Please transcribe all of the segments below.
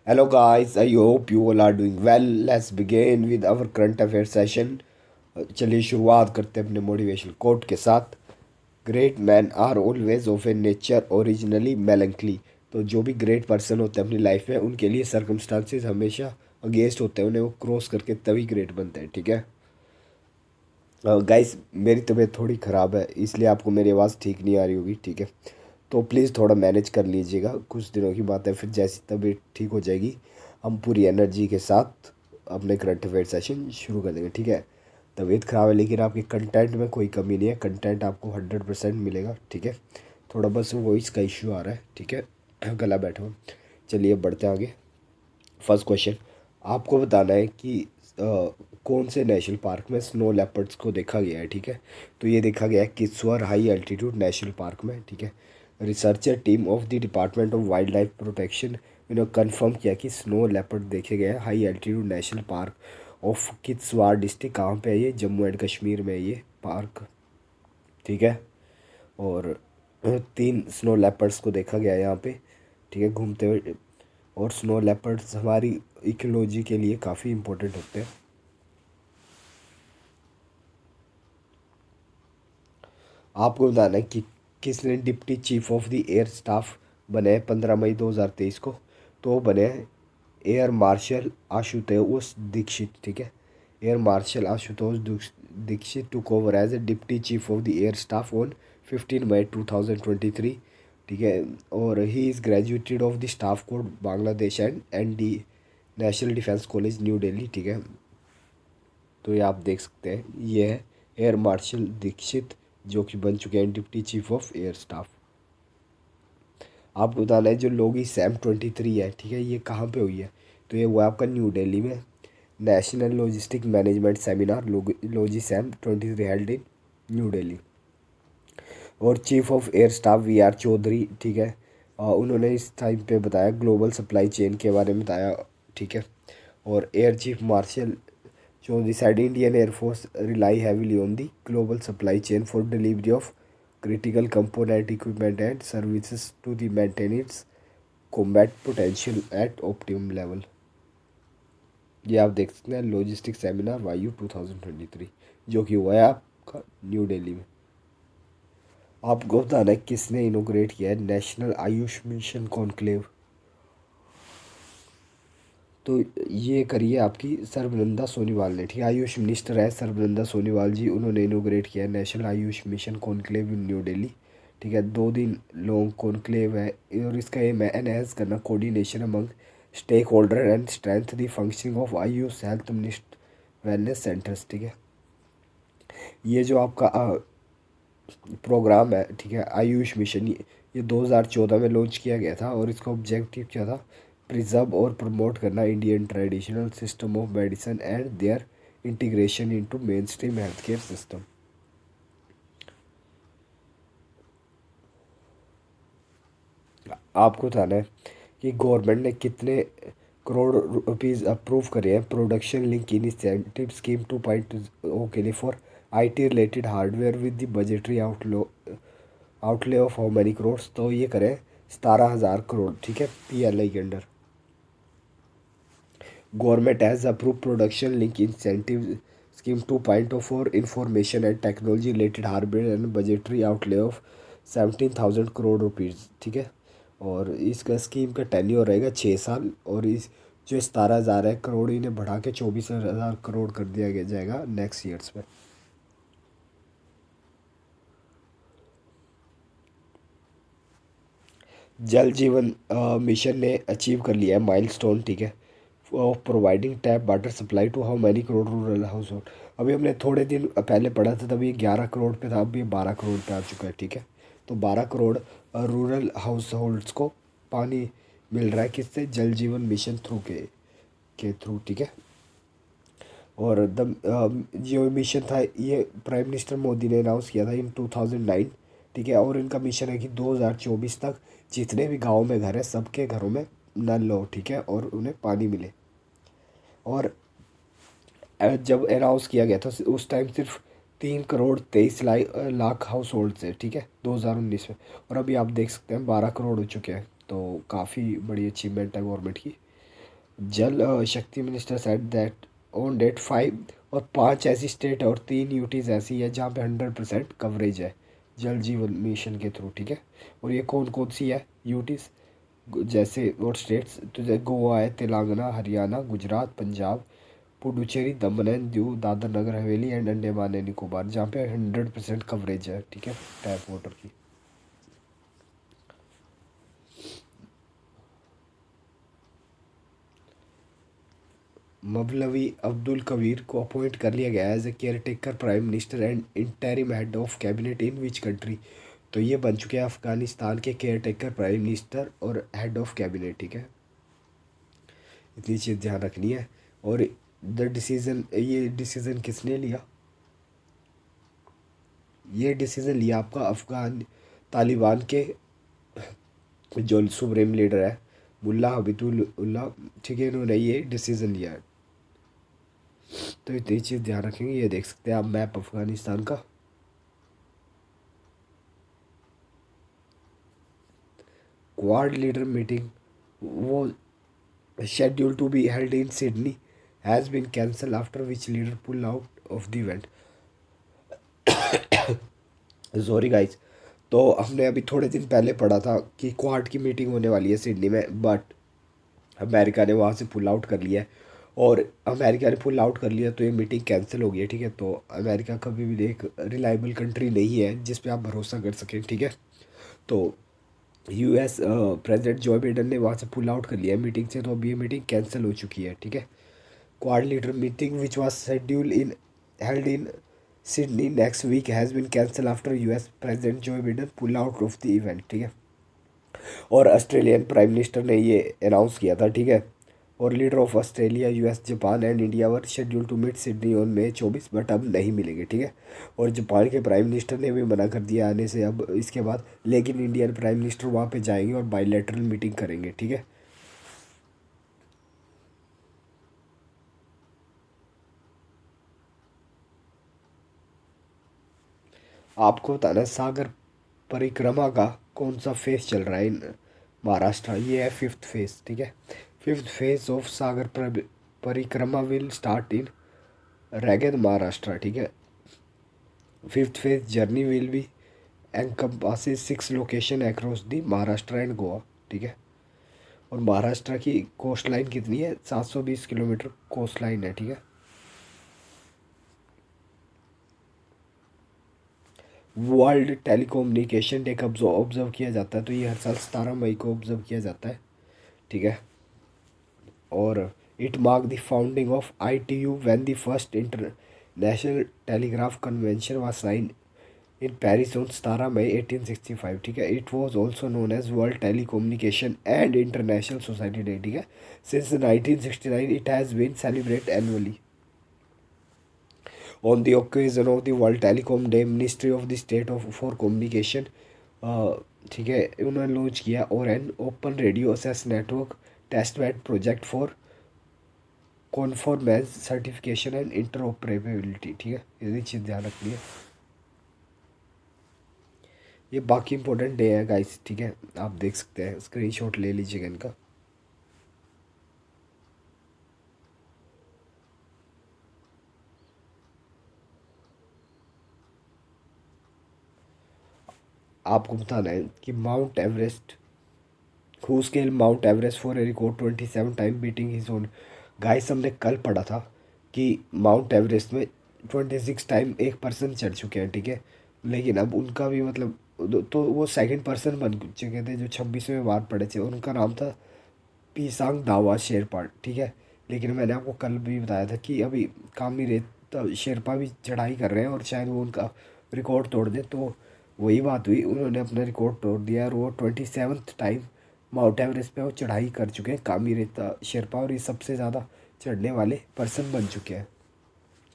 Hello guys, I hope you all are doing well. Let's begin with our current affair session. चलिए शुरुआत करते हैं अपने motivational quote के साथ। Great man are always of a nature originally melancholy. तो जो भी ग्रेट पर्सन होते हैं अपनी लाइफ में, उनके लिए सर्कमस्टांसेस हमेशा अगेंस्ट होते हैं, उन्हें वो क्रॉस करके तभी ग्रेट बनते हैं। ठीक है गाइस, मेरी तबीयत थोड़ी ख़राब है, इसलिए आपको मेरी आवाज़ ठीक नहीं आ रही होगी। ठीक है, तो प्लीज़ थोड़ा मैनेज कर लीजिएगा। कुछ दिनों की बात है, फिर जैसी तबीयत ठीक हो जाएगी हम पूरी एनर्जी के साथ अपने करंट अफेयर सेशन शुरू कर देंगे। ठीक है, तबीयत ख़राब है लेकिन आपके कंटेंट में कोई कमी नहीं है, कंटेंट आपको 100% मिलेगा। ठीक है, थोड़ा बस वॉइस का इश्यू आ रहा है। ठीक है, गला बैठा हूँ। चलिए बढ़ते हैं आगे। फर्स्ट क्वेश्चन, आपको बताना है कि कौन से नेशनल पार्क में स्नो लेपर्ड्स को देखा गया है। ठीक है, तो ये देखा गया है Kishtwar high altitude national park में। ठीक है, researcher team of the department of wild life protection इन्होंने कंफर्म किया कि स्नो लेपर्ड देखे गए हैं high altitude national park of Kishtwar district. कहाँ पे है ये? जम्मू एंड कश्मीर में है ये पार्क। ठीक है, और 3 स्नो लेपर्ड्स को देखा गया है यहाँ पे। ठीक है, घूमते हुए। और स्नो लेपर्ड्स हमारी इकोलॉजी के लिए काफ़ी इम्पोर्टेंट होते हैं। आपको बताना है कि किसने deputy chief of the air staff बने 15 मई 2023 को। तो वो बने एयर मार्शल आशुतोष दीक्षित। ठीक है, air marshal Ashutosh Dikshit took over as a deputy chief of the air staff on 15 May 2023। ठीक है, और he is graduated of the staff code Bangladesh and the national defence college new Delhi. ठीक है, तो ये आप देख सकते हैं, ये है एयर मार्शल दीक्षित जो कि बन चुके हैं deputy chief of air staff. आपको बताना है जो लोगी सैम 23 है। ठीक है, ये कहाँ पे हुई है? तो ये हुआ आपका न्यू दिल्ली में। National logistic management seminar Logisem 23 held in new Delhi. और chief of air staff V R Chaudhari. ठीक है, उन्होंने इस टाइम पे बताया ग्लोबल सप्लाई चेन के बारे में बताया। ठीक है, और air chief marshal Chaudhary said Indian Air Force rely heavily on the global supply chain for delivery of critical component equipment and services to the maintain its combat potential at optimum level। ये आप देख सकते हैं logistic seminar वायु 2023 जो कि हुआ है आपका न्यू दिल्ली में। आपको बताना है किसने इनोग्रेट किया है नेशनल आयुष मिशन कॉन्क्लेव। तो ये करिए आपकी सर्बानंदा सोनीवाल ने। ठीक है, आयुष मिनिस्टर है सर्बानंदा सोनीवाल जी, उन्होंने इनोग्रेट किया है नेशनल आयुष मिशन कॉन्क्लेव इन न्यू दिल्ली। ठीक है, 2 दिन लॉन्ग कॉन्क्लेव है और इसका एम है एनहेंस करना coordination among stakeholder and strength the functioning of Ayush health wellness centres. ठीक है, ये जो आपका प्रोग्राम है, ठीक है, आयुष मिशन, ये 2014 में लॉन्च किया गया था और इसका ऑब्जेक्टिव क्या था? प्रिजर्व और प्रमोट करना Indian traditional system of medicine and their integration into mainstream health care system. आपको बताना है कि गवर्नमेंट ने कितने करोड़ रुपीज़ अप्रूव करे हैं प्रोडक्शन लिंक इंसेंटिव स्कीम 2.0 के लिए for IT related hardware with the budgetary outlay of how many crore. तो ये करें 17,000 करोड़। ठीक है, पीएलआई के under government has approve production link incentive scheme 2.0 for information and technology related hardware and budgetary outlay of 17,000 crore rupees. ठीक है, और इसका स्कीम का टेन्योर रहेगा 6 साल और इस जो 17,000 है करोड़ इन्हें बढ़ा के 24,000 करोड़ कर दिया गया जाएगा नेक्स्ट ईयर्स में। जल जीवन मिशन ने अचीव कर लिया है माइलस्टोन। ठीक है, of providing tap water supply to how many crore rural household. अभी हमने थोड़े दिन पहले पढ़ा था, तभी 11 करोड़ पे था, अभी 12 करोड़ पे आ चुका है। ठीक है, तो 12 करोड़ रूरल हाउस होल्ड्स को पानी मिल रहा है किससे? जल जीवन मिशन थ्रू के थ्रू। ठीक है, और जो मिशन था ये प्राइम मिनिस्टर मोदी ने अनाउंस किया था इन 2009। ठीक है, और इनका मिशन है कि 2024 तक जितने भी गाँव में घर है सबके घरों में नल हो। ठीक है, और उन्हें पानी मिले। और जब अनाउंस किया गया था उस टाइम सिर्फ 3 करोड़ 23 लाख हाउस होल्ड थे। ठीक है, 2019 में। और अभी आप देख सकते हैं 12 करोड़ हो चुके हैं, तो काफ़ी बड़ी अचीवमेंट है गवर्नमेंट की। Jal Shakti minister said that on date 5 और 5 ऐसी स्टेट और 3 यूटीज ऐसी है जहाँ पे 100% कवरेज है जल जीवन मिशन के थ्रू, ठीक है। और ये कौन कौन सी है यूटीज, जैसे और स्टेट्स तो जैसे गोवा है, तेलंगाना, हरियाणा, गुजरात, पंजाब, पुडुचेरी, दमन and Diu, Dadar Nagar Haveli and Andaman and Nicobar, जहाँ पे 100% कवरेज है, ठीक है, टैप वाटर की। मवलवी अब्दुल कबीर को अपॉइंट कर लिया गया as a caretaker prime minister and interim head of cabinet in which country. तो ये बन चुके हैं अफगानिस्तान के केयर टेकर प्राइम मिनिस्टर और हेड ऑफ कैबिनेट, ठीक है। इतनी चीज़ ध्यान रखनी है। और द डिसीजन, ये डिसीजन किसने लिया, ये डिसीजन लिया आपका अफगान तालिबान के जो सुप्रीम लीडर है मुल्ला हबीबुल्ला, ठीक है, इन्होंने ये डिसीजन लिया है। तो इतनी चीज़ ध्यान रखेंगे। ये देख सकते हैं आप मैप अफगानिस्तान का। क्वाड लीडर मीटिंग वो scheduled to be held in Sydney has been cancelled after which leader pulled out of the event. Sorry guys. तो हमने अभी थोड़े दिन पहले पढ़ा था कि क्वाड की मीटिंग होने वाली है सिडनी में, बट अमेरिका ने वहाँ से पुल आउट कर लिया है। और अमेरिका ने पुल आउट कर लिया तो ये मीटिंग कैंसिल हो गई है, ठीक है। तो अमेरिका कभी भी एक रिलायबल कंट्री नहीं है जिस पे आप भरोसा कर सकें, ठीक है। तो यूएस प्रेसिडेंट जो बाइडन ने वहाँ से पुल आउट कर लिया है मीटिंग से, तो अभी ये मीटिंग कैंसिल हो चुकी है, ठीक है। Quad leader meeting which was schedule in held in Sydney next week has been cancel after US president Joe Biden pull out of the event, ठीक है। और ऑस्ट्रेलियन प्राइम मिनिस्टर ने ये अनाउंस किया था, ठीक है। और leader of Australia, US, Japan and India were scheduled to meet Sydney on May 24, but अब नहीं मिलेंगे, ठीक है। और जापान के प्राइम मिनिस्टर ने भी मना कर दिया आने से अब इसके बाद, लेकिन इंडियन प्राइम मिनिस्टर वहाँ पे जाएंगे और बायलैटरल मीटिंग करेंगे, ठीक है। आपको बताना है सागर परिक्रमा का कौन सा फेज चल रहा है इन महाराष्ट्र, ये है 5th फेज, ठीक है। 5th फेज ऑफ सागर परिक्रमा विल स्टार्ट इन रैगेद महाराष्ट्र, ठीक है। 5th phase journey will be encompasses 6 location across the Maharashtra and Goa, ठीक है। और महाराष्ट्र की कोस्ट लाइन कितनी है, 720 किलोमीटर कोस्ट लाइन है, ठीक है। वर्ल्ड टेलीकम्युनिकेशन डे कब ऑब्जर्व किया जाता है, तो ये हर साल 17 मई को ऑब्जर्व किया जाता है, ठीक है। और it mark the founding of ITU when the first international telegraph convention was sign in Paris on 17 May 1865, ठीक है। It was also known as world telecommunication and international society day, ठीक है। Since 1969 it has been celebrate annually on the occasion of the world telecom day. Ministry of the state of for communication, ठीक है, उन्होंने launch किया। और an open radio assess network test bed project for conformance certification and interoperability, ठीक है। ये चीज़ ध्यान रखनी है। ये बाकी इंपॉर्टेंट डे है गाइस, ठीक है, आप देख सकते हैं, स्क्रीनशॉट ले लीजिएगा इनका। आपको बताना है कि mount Everest, who scale mount Everest for a record 27 time beating his own. Guys हमने कल पढ़ा था कि माउंट एवरेस्ट में 26 टाइम एक पर्सन चढ़ चुके हैं, ठीक है। लेकिन अब उनका भी मतलब तो वो सेकंड पर्सन बन चुके थे जो 26वें बार पढ़े थे, उनका नाम था पीसांग दावा शेरपा, ठीक है। लेकिन मैंने आपको कल भी बताया था कि अभी कामी रेत शेरपा भी चढ़ाई कर रहे हैं और शायद वो उनका रिकॉर्ड तोड़ दें, तो वही बात हुई, उन्होंने अपना रिकॉर्ड तोड़ दिया और वो 27th टाइम माउंट एवरेस्ट पे वो चढ़ाई कर चुके हैं कामी रेता शेरपा, और ये सबसे ज़्यादा चढ़ने वाले पर्सन बन चुके हैं।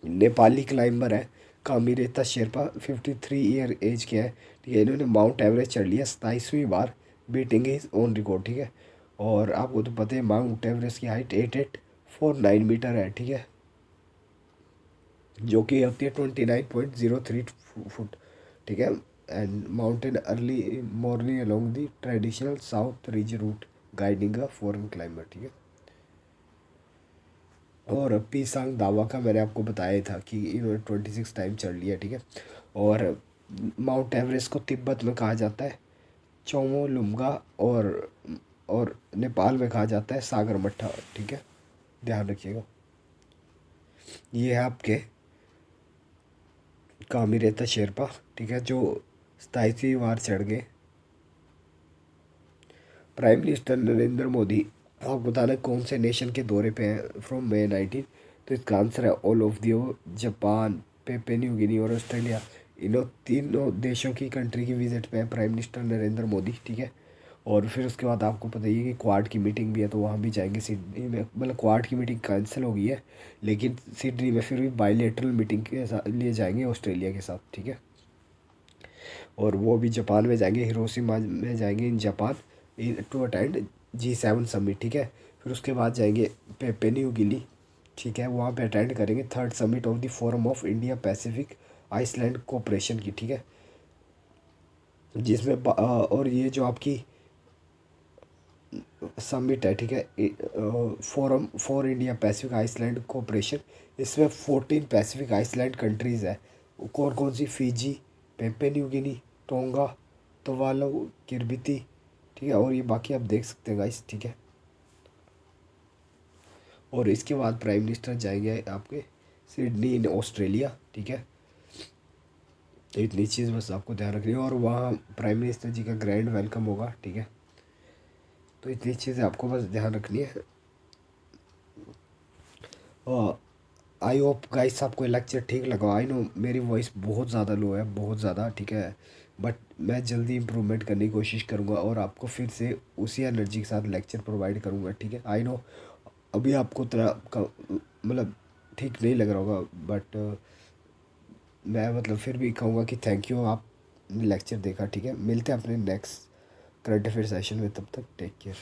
नेपाली क्लाइंबर है कामी रेता शेरपा, 53 ईयर एज के है, ठीक है। इन्होंने माउंट एवरेस्ट चढ़ लिया 27वीं बार, बीटिंग हिज ओन रिकॉर्ड, ठीक है। और आपको तो पता है माउंट एवरेस्ट की हाइट 8849 मीटर है, ठीक है, जो कि होती है 29.03 फुट, ठीक है। And mountain early morning along the traditional south ridge route guiding a foreign climber, ठीक है। और पीसांग दावा का मैंने आपको बताया था कि इन्होंने 26 टाइम चढ़ लिया, ठीक है। और माउंट एवरेस्ट को तिब्बत में कहा जाता है चौमोलुंगा, और नेपाल में कहा जाता है सागरमठा, ठीक है, ध्यान रखिएगा। ये है आपके कामिरेता शेरपा, ठीक है, जो 27वीं बार चढ़ गए। प्राइम मिनिस्टर नरेंद्र मोदी, आप बताना कौन से नेशन के दौरे पे हैं फ्रॉम May 19। तो इसका आंसर है all of the, Japan, पेपे new गिनी और ऑस्ट्रेलिया। इन्हों तीनों देशों की कंट्री की विजिट पे है प्राइम मिनिस्टर नरेंद्र मोदी, ठीक है। और फिर उसके बाद आपको पता ही है कि क्वाड की मीटिंग भी है, तो वहाँ भी जाएंगे सिडनी में। मतलब क्वाड की मीटिंग कैंसिल हो गई है, लेकिन सिडनी में फिर भी बायलेटरल मीटिंग के साथ लिए जाएंगे ऑस्ट्रेलिया के साथ, ठीक है। और वो भी जापान में जाएंगे, हिरोशिमा में जाएंगे in Japan, to attend G7 summit, ठीक है। फिर उसके बाद जाएंगे पेपे न्यू गिनी, ठीक है, वहाँ पे अटेंड करेंगे third summit of the forum of India Pacific island cooperation की, ठीक है। जिसमें और ये जो आपकी समिट है, ठीक है, forum for India Pacific island cooperation, इसमें 14 पैसिफिक आइसलैंड कंट्रीज़ है। कौन कौन सी? Fiji, Papua new Guinea, Tonga, Tuvalu, Kiribati, ठीक है। और ये बाकी आप देख सकते हैं गाइस, ठीक है। और इसके बाद प्राइम मिनिस्टर जाएंगे आपके सिडनी इन ऑस्ट्रेलिया, ठीक है। तो इतनी चीज़ बस आपको ध्यान रखनी है, और वहाँ प्राइम मिनिस्टर जी का ग्रैंड वेलकम होगा, ठीक है। तो इतनी चीज़ें आपको बस ध्यान रखनी है। और आई होप गाइस आपको ये लेक्चर ठीक लगा। आई नो मेरी वॉइस बहुत ज़्यादा लो है, बहुत ज़्यादा, ठीक है। बट मैं जल्दी इम्प्रूवमेंट करने की कोशिश करूँगा और आपको फिर से उसी एनर्जी के साथ लेक्चर प्रोवाइड करूँगा, ठीक है। आई नो अभी आपको उतना मतलब ठीक नहीं लग रहा होगा, बट मैं मतलब फिर भी कहूँगा कि थैंक यू, आप लेक्चर देखा, ठीक है। मिलते हैं अपने नेक्स्ट करंट अफेयर सेशन में, तब तक टेक केयर।